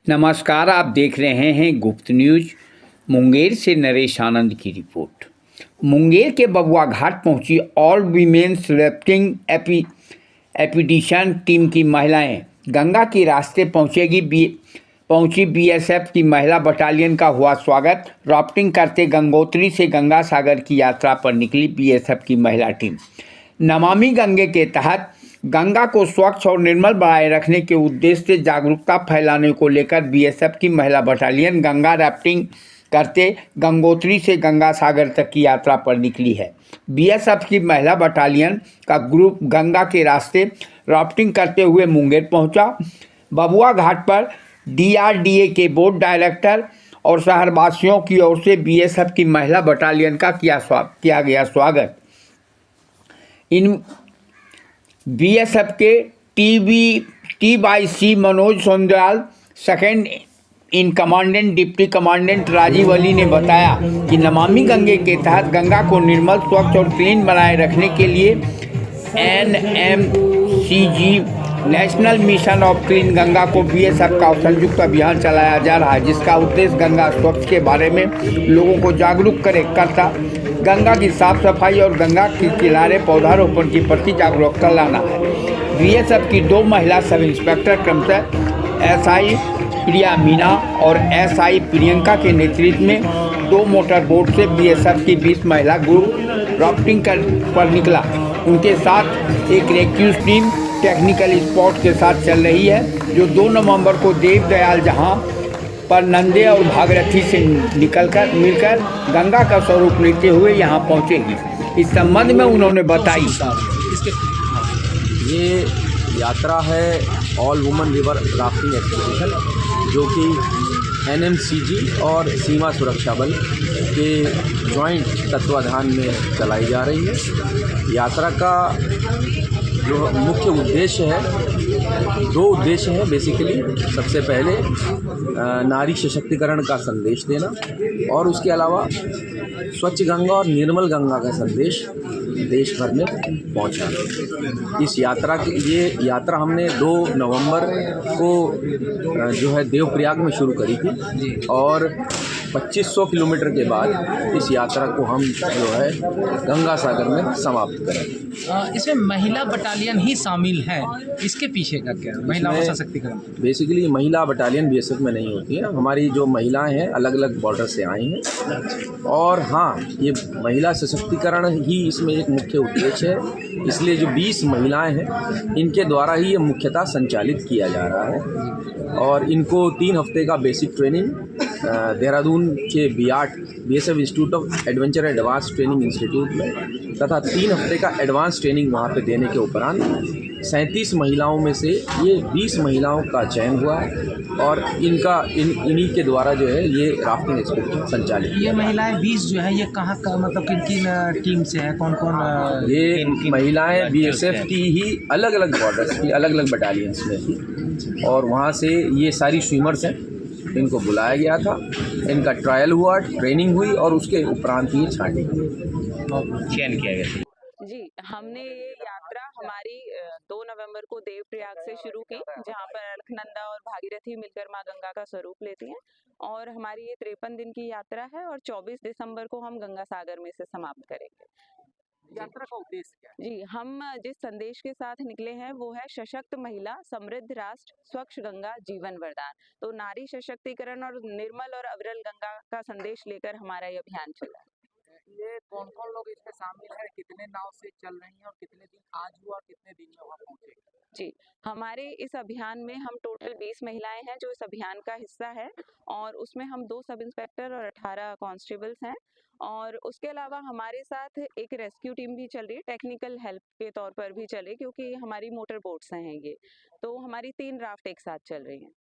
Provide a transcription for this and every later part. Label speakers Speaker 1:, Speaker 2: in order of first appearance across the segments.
Speaker 1: नमस्कार, आप देख रहे हैं गुप्त न्यूज। मुंगेर से नरेश आनंद की रिपोर्ट। मुंगेर के बबुआ घाट पहुंची all women's rafting expedition team की महिलाएं। गंगा के रास्ते पहुंची बीएसएफ की महिला बटालियन का हुआ स्वागत। राफ्टिंग करते गंगोत्री से गंगा सागर की यात्रा पर निकली बीएसएफ की महिला टीम। नमामि गंगे के तहत गंगा को स्वच्छ और निर्मल बनाए रखने के उद्देश्य से जागरूकता फैलाने को लेकर बीएसएफ की महिला बटालियन गंगा राफ्टिंग करते गंगोत्री से गंगा सागर तक की यात्रा पर निकली है। बीएसएफ की महिला बटालियन का ग्रुप गंगा के रास्ते राफ्टिंग करते हुए मुंगेर पहुंचा। बबुआ घाट पर डीआरडीए के बोर्ड डायरेक्टर और शहरवासियों की ओर से बीएसएफ की महिला बटालियन का किया गया स्वागत। इन बीएसएफ के T C Manoj Sondyal, second in commandant deputy commandant Rajeev Ali ने बताया कि नमामि गंगे के तहत गंगा को निर्मल, स्वच्छ और क्लीन बनाए रखने के लिए NMCG national mission of clean Ganga को बीएसएफ का संयुक्त अभियान चलाया जा रहा है, जिसका उद्देश्य गंगा स्वच्छ के बारे में लोगों को जागरूक करता गंगा की साफ सफाई और गंगा के किनारे पौधारोपण के प्रति जागरूकता लाना है। बीएसएफ की 2 महिला सब इंस्पेक्टर क्रमशः एसआई प्रिया मीना और एसआई प्रियंका के नेतृत्व में 2 मोटर बोट से बीएसएफ की 20 महिला ग्रुप राफ्टिंग पर निकला। उनके साथ एक रेस्क्यू टीम टेक्निकल स्पॉट के साथ चल रही है, जो 2 नवंबर को देवदयाल जहां पर नंदे और भागीरथी से मिलकर गंगा का स्वरूप लेते हुए यहाँ पहुँचेगी। इस संबंध में उन्होंने बताई,
Speaker 2: ये यात्रा है all women river rafting expedition, जो कि एनएमसीजी और सीमा सुरक्षा बल के जॉइंट तत्वाधान में चलाई जा रही है। यात्रा का जो मुख्य उद्देश्य है, 2 उद्देश्य हैं बेसिकली। सबसे पहले नारी सशक्तिकरण का संदेश देना और उसके अलावा स्वच्छ गंगा और निर्मल गंगा का संदेश देश भर में पहुंचाना। इस यात्रा के ये यात्रा हमने 2 नवंबर को जो है देवप्रयाग में शुरू करी थी और 2500 किलोमीटर के बाद इस यात्रा को हम जो है गंगा सागर में समाप्त करें।
Speaker 3: इसमें महिला बटालियन ही शामिल है, इसके पीछे का क्या महिला सशक्तिकरण?
Speaker 2: बेसिकली महिला बटालियन बीएसएफ में नहीं होती है। हमारी जो महिलाएं हैं अलग अलग बॉर्डर से आई हैं और हाँ, ये महिला सशक्तिकरण ही इसमें एक मुख्य उद्देश्य है। इसलिए जो 20 महिलाएं हैं इनके द्वारा ही ये मुख्यतः संचालित किया जा रहा है और इनको 3 हफ्ते का बेसिक ट्रेनिंग देहरादून के BSF institute of adventure advance training institute में तथा 3 हफ्ते का एडवांस ट्रेनिंग वहाँ पे देने के उपरांत 37 महिलाओं में से ये 20 महिलाओं का चयन हुआ है और इन्हीं के द्वारा जो है ये राफ्टिंग एक्सपीडिशन संचालित।
Speaker 3: ये महिलाएं 20 जो है ये कहाँ का, मतलब किन टीम से है, कौन कौन?
Speaker 2: ये महिलाएं बीएसएफ की ही अलग अलग बॉर्डर्स की अलग अलग बटालियंस में थी और वहाँ से ये सारी स्विमर्स हैं। इनको बुलाया गया था, इनका ट्रायल हुआ, ट्रेनिंग हुई और उसके उपरांत ये छांटी
Speaker 1: चयन किया गया।
Speaker 4: जी, हमने ये यात्रा हमारी 2 नवंबर को देवप्रयाग से शुरू की, जहाँ पर अलकनंदा और भागीरथी मिलकर माँ गंगा का स्वरूप लेती हैं और हमारी ये 53 दिन की यात्रा है और 24 दिसंबर को हम गंगा सागर में से समाप्त करेंगे।
Speaker 3: यात्रा का उद्देश्य क्या है?
Speaker 4: जी, हम जिस संदेश के साथ निकले हैं वो है सशक्त महिला, समृद्ध राष्ट्र, स्वच्छ गंगा, जीवन वरदान। तो नारी सशक्तिकरण और निर्मल और अविरल गंगा का संदेश लेकर हमारा ये अभियान चला है।
Speaker 3: ये कौन कौन लोग इसमें शामिल है, कितने नाव से चल रही हैं और कितने दिन आज हुआ, कितने दिन में वहाँ पहुँचेगी?
Speaker 4: जी, हमारे इस अभियान में हम टोटल 20 महिलाएं हैं जो इस अभियान का हिस्सा है और उसमें हम 2 सब इंस्पेक्टर और 18 कांस्टेबल्स हैं और उसके अलावा हमारे साथ एक रेस्क्यू टीम भी चल रही है, टेक्निकल हेल्प के तौर पर भी चले, क्योंकि हमारी मोटर बोट्स हैं ये, तो हमारी 3 राफ्ट एक साथ चल रही हैं।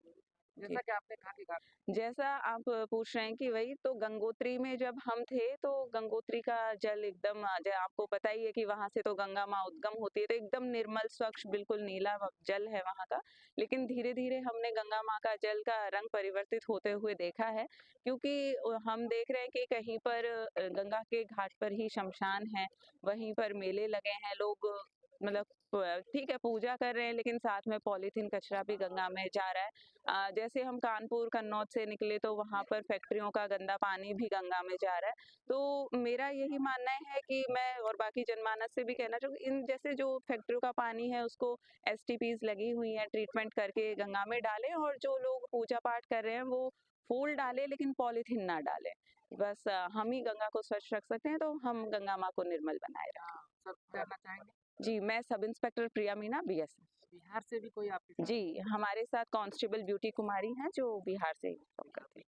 Speaker 3: जैसा कि आपने कहा कि
Speaker 4: जैसा आप पूछ रहे हैं कि वही तो गंगोत्री में जब हम थे तो गंगोत्री का जल एकदम आपको पता ही है कि वहां से तो गंगा माँ उद्गम होती है, तो एकदम निर्मल, स्वच्छ, बिल्कुल नीला जल है वहां का। लेकिन धीरे धीरे हमने गंगा माँ का जल का रंग परिवर्तित होते हुए देखा है, क्योंकि हम देख रहे हैं कि कहीं पर गंगा के घाट पर ही शमशान है, वहीं पर मेले लगे हैं, लोग मतलब ठीक है पूजा कर रहे हैं लेकिन साथ में पॉलीथीन कचरा भी गंगा में जा रहा है। जैसे हम कानपुर कन्नौज से निकले तो वहाँ पर फैक्ट्रियों का गंदा पानी भी गंगा में जा रहा है। तो मेरा यही मानना है कि मैं और बाकी जनमानस से भी कहना चाहूँगी इन जैसे जो फैक्ट्रियों का पानी है उसको एसटीपीज लगी हुई हैं ट्रीटमेंट करके गंगा में डालें, और जो लोग पूजा पाठ कर रहे हैं वो फूल डालें लेकिन पॉलीथीन ना डालें। बस हम ही गंगा को स्वच्छ रख सकते हैं, तो हम गंगा माँ को निर्मल बनाए रखें।
Speaker 3: सब करना चाहेंगे?
Speaker 4: जी, मैं सब इंस्पेक्टर प्रिया मीना बीएसएफ।
Speaker 3: बिहार से भी कोई आपके साथ?
Speaker 4: जी, हमारे साथ कांस्टेबल ब्यूटी कुमारी हैं जो बिहार से बिलॉन्ग करती हैं।